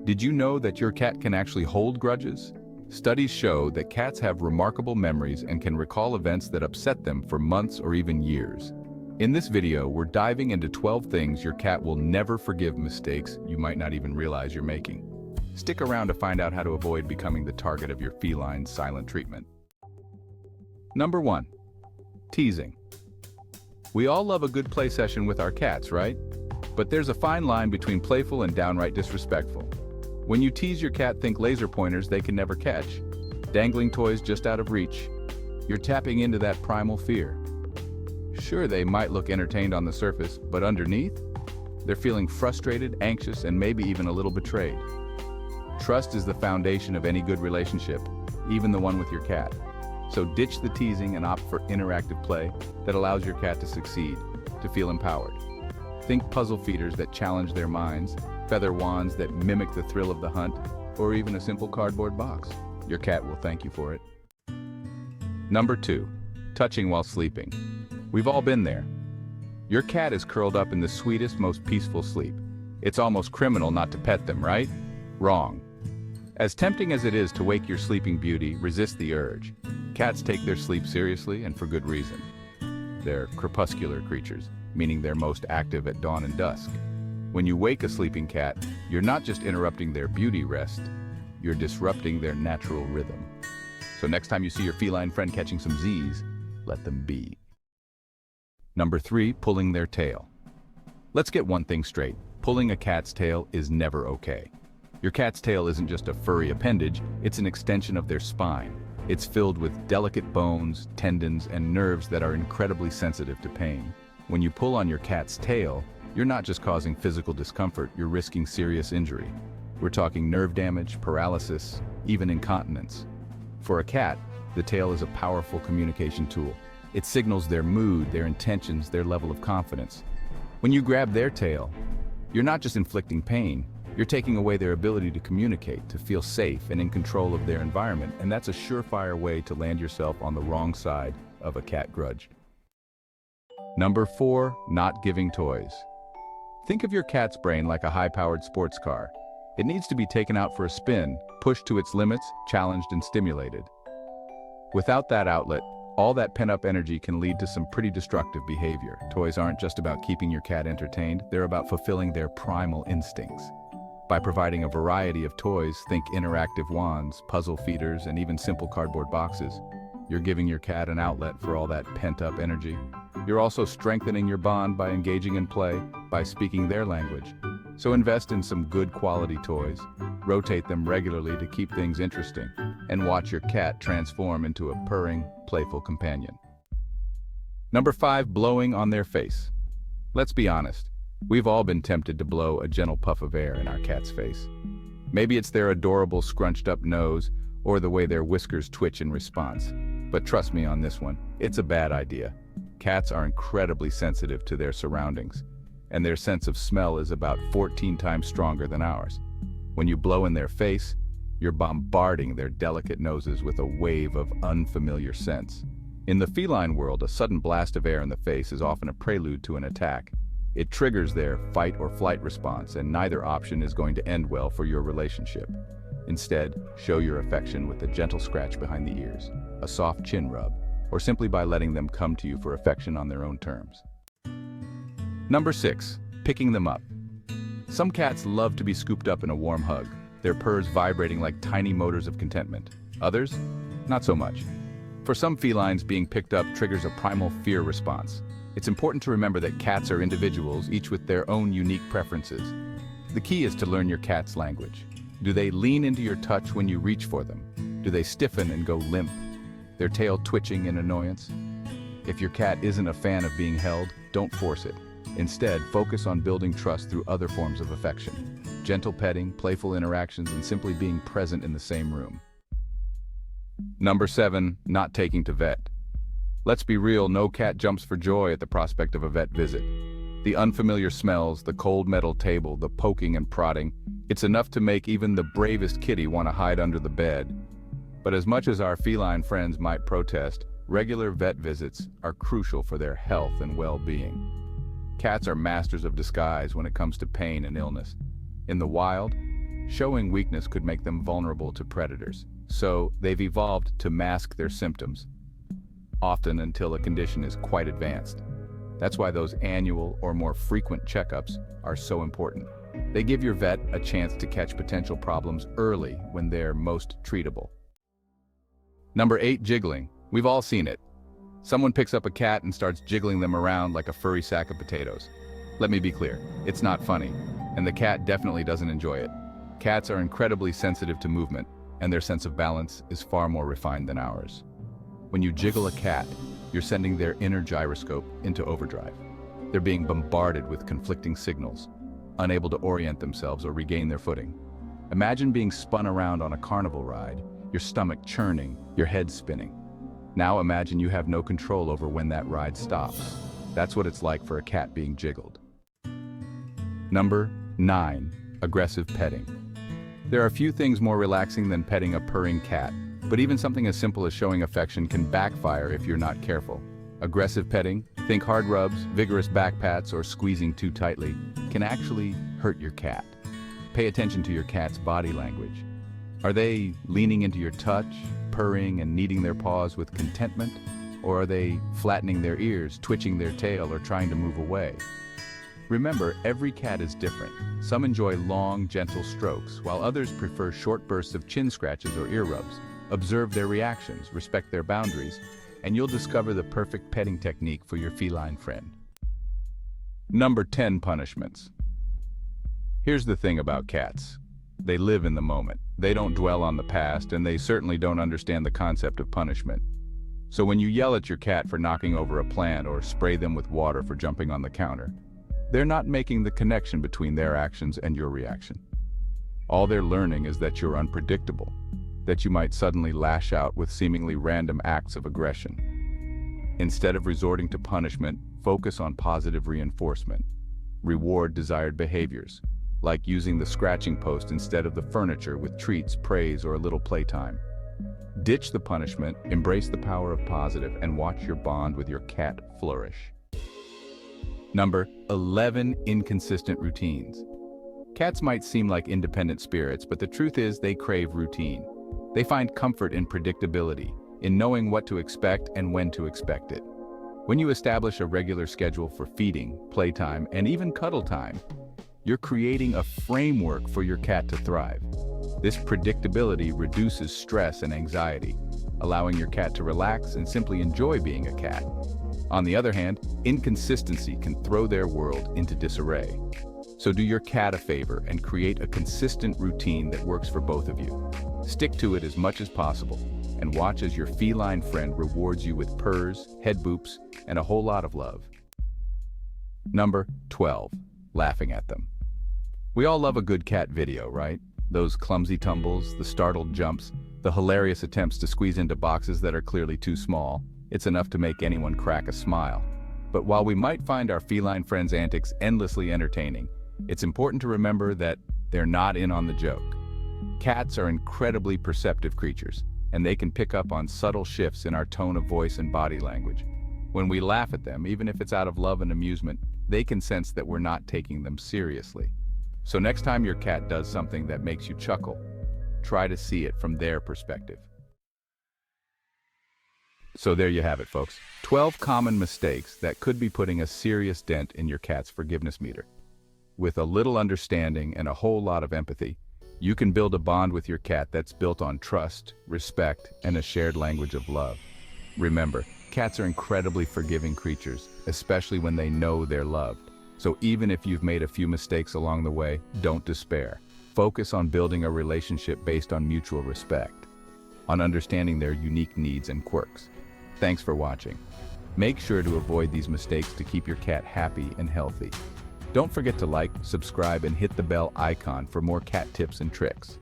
Did you know that your cat can actually hold grudges? Studies show that cats have remarkable memories and can recall events that upset them for months or even years. In this video, we're diving into 12 things your cat will never forgive, mistakes you might not even realize you're making. Stick around to find out how to avoid becoming the target of your feline's silent treatment. Number 1. Teasing. We all love a good play session with our cats, right? But there's a fine line between playful and downright disrespectful. When you tease your cat, think laser pointers they can never catch, dangling toys just out of reach. You're tapping into that primal fear. Sure, they might look entertained on the surface, but underneath, they're feeling frustrated, anxious, and maybe even a little betrayed. Trust is the foundation of any good relationship, even the one with your cat. So ditch the teasing and opt for interactive play that allows your cat to succeed, to feel empowered. Think puzzle feeders that challenge their minds, feather wands that mimic the thrill of the hunt, or even a simple cardboard box. Your cat will thank you for it. Number 2. Touching while sleeping. We've all been there. Your cat is curled up in the sweetest, most peaceful sleep. It's almost criminal not to pet them, right? Wrong. As tempting as it is to wake your sleeping beauty, resist the urge. Cats take their sleep seriously, and for good reason. They're crepuscular creatures, meaning they're most active at dawn and dusk. When you wake a sleeping cat, you're not just interrupting their beauty rest, you're disrupting their natural rhythm. So next time you see your feline friend catching some Z's, let them be. Number 3, pulling their tail. Let's get one thing straight. Pulling a cat's tail is never okay. Your cat's tail isn't just a furry appendage, it's an extension of their spine. It's filled with delicate bones, tendons, and nerves that are incredibly sensitive to pain. When you pull on your cat's tail, you're not just causing physical discomfort, you're risking serious injury. We're talking nerve damage, paralysis, even incontinence. For a cat, the tail is a powerful communication tool. It signals their mood, their intentions, their level of confidence. When you grab their tail, you're not just inflicting pain, you're taking away their ability to communicate, to feel safe and in control of their environment, and that's a surefire way to land yourself on the wrong side of a cat grudge. Number 4, not giving toys. Think of your cat's brain like a high-powered sports car. It needs to be taken out for a spin, pushed to its limits, challenged and stimulated. Without that outlet, all that pent-up energy can lead to some pretty destructive behavior. Toys aren't just about keeping your cat entertained, they're about fulfilling their primal instincts. By providing a variety of toys, think interactive wands, puzzle feeders, and even simple cardboard boxes, you're giving your cat an outlet for all that pent-up energy. You're also strengthening your bond by engaging in play, by speaking their language. So invest in some good quality toys, rotate them regularly to keep things interesting, and watch your cat transform into a purring, playful companion. Number 5, blowing on their face. Let's be honest, we've all been tempted to blow a gentle puff of air in our cat's face. Maybe it's their adorable scrunched up nose or the way their whiskers twitch in response. But trust me on this one, it's a bad idea. Cats are incredibly sensitive to their surroundings, and their sense of smell is about 14 times stronger than ours. When you blow in their face, you're bombarding their delicate noses with a wave of unfamiliar scents. In the feline world, a sudden blast of air in the face is often a prelude to an attack. It triggers their fight or flight response, and neither option is going to end well for your relationship. Instead, show your affection with a gentle scratch behind the ears, a soft chin rub, or simply by letting them come to you for affection on their own terms. Number 6, picking them up. Some cats love to be scooped up in a warm hug, their purrs vibrating like tiny motors of contentment. Others, not so much. For some felines, being picked up triggers a primal fear response. It's important to remember that cats are individuals, each with their own unique preferences. The key is to learn your cat's language. Do they lean into your touch when you reach for them? Do they stiffen and go limp, their tail twitching in annoyance? If your cat isn't a fan of being held, don't force it. Instead, focus on building trust through other forms of affection. Gentle petting, playful interactions, and simply being present in the same room. Number 7, not taking to vet. Let's be real, no cat jumps for joy at the prospect of a vet visit. The unfamiliar smells, the cold metal table, the poking and prodding, it's enough to make even the bravest kitty want to hide under the bed. But as much as our feline friends might protest, regular vet visits are crucial for their health and well-being. Cats are masters of disguise when it comes to pain and illness. In the wild, Showing weakness could make them vulnerable to predators, so they've evolved to mask their symptoms, often until a condition is quite advanced. That's why those annual or more frequent checkups are so important. They give your vet a chance to catch potential problems early when they're most treatable. Number 8, jiggling. We've all seen it. Someone picks up a cat and starts jiggling them around like a furry sack of potatoes. Let me be clear, it's not funny, and the cat definitely doesn't enjoy it. Cats are incredibly sensitive to movement, and their sense of balance is far more refined than ours. When you jiggle a cat, you're sending their inner gyroscope into overdrive. They're being bombarded with conflicting signals, unable to orient themselves or regain their footing. Imagine being spun around on a carnival ride, your stomach churning, your head spinning. Now imagine you have no control over when that ride stops. That's what it's like for a cat being jiggled. Number 9, aggressive petting. There are few things more relaxing than petting a purring cat, but even something as simple as showing affection can backfire if you're not careful. Aggressive petting, think hard rubs, vigorous back pats, or squeezing too tightly, can actually hurt your cat. Pay attention to your cat's body language. Are they leaning into your touch, purring and kneading their paws with contentment? Or are they flattening their ears, twitching their tail, or trying to move away? Remember, every cat is different. Some enjoy long, gentle strokes, while others prefer short bursts of chin scratches or ear rubs. Observe their reactions, respect their boundaries, and you'll discover the perfect petting technique for your feline friend. Number 10, punishments. Here's the thing about cats. They live in the moment. They don't dwell on the past, and they certainly don't understand the concept of punishment. So when you yell at your cat for knocking over a plant or spray them with water for jumping on the counter, they're not making the connection between their actions and your reaction. All they're learning is that you're unpredictable, that you might suddenly lash out with seemingly random acts of aggression. Instead of resorting to punishment, focus on positive reinforcement. Reward desired behaviors, like using the scratching post instead of the furniture with treats, praise, or a little playtime. Ditch the punishment, embrace the power of positive, and watch your bond with your cat flourish. Number 11, inconsistent routines. Cats might seem like independent spirits, but the truth is they crave routine. They find comfort in predictability, in knowing what to expect and when to expect it. When you establish a regular schedule for feeding, playtime, and even cuddle time, you're creating a framework for your cat to thrive. This predictability reduces stress and anxiety, allowing your cat to relax and simply enjoy being a cat. On the other hand, inconsistency can throw their world into disarray. So do your cat a favor and create a consistent routine that works for both of you. Stick to it as much as possible, and watch as your feline friend rewards you with purrs, head boops, and a whole lot of love. Number 12, laughing at them. We all love a good cat video, right? Those clumsy tumbles, the startled jumps, the hilarious attempts to squeeze into boxes that are clearly too small. It's enough to make anyone crack a smile. But while we might find our feline friends' antics endlessly entertaining, it's important to remember that they're not in on the joke. Cats are incredibly perceptive creatures, and they can pick up on subtle shifts in our tone of voice and body language. When we laugh at them, even if it's out of love and amusement, they can sense that we're not taking them seriously. So next time your cat does something that makes you chuckle, try to see it from their perspective. So there you have it, folks. 12 common mistakes that could be putting a serious dent in your cat's forgiveness meter. With a little understanding and a whole lot of empathy, you can build a bond with your cat that's built on trust, respect, and a shared language of love. Remember, cats are incredibly forgiving creatures, especially when they know they're loved. So even if you've made a few mistakes along the way, don't despair. Focus on building a relationship based on mutual respect, on understanding their unique needs and quirks. Thanks for watching. Make sure to avoid these mistakes to keep your cat happy and healthy. Don't forget to like, subscribe, and hit the bell icon for more cat tips and tricks.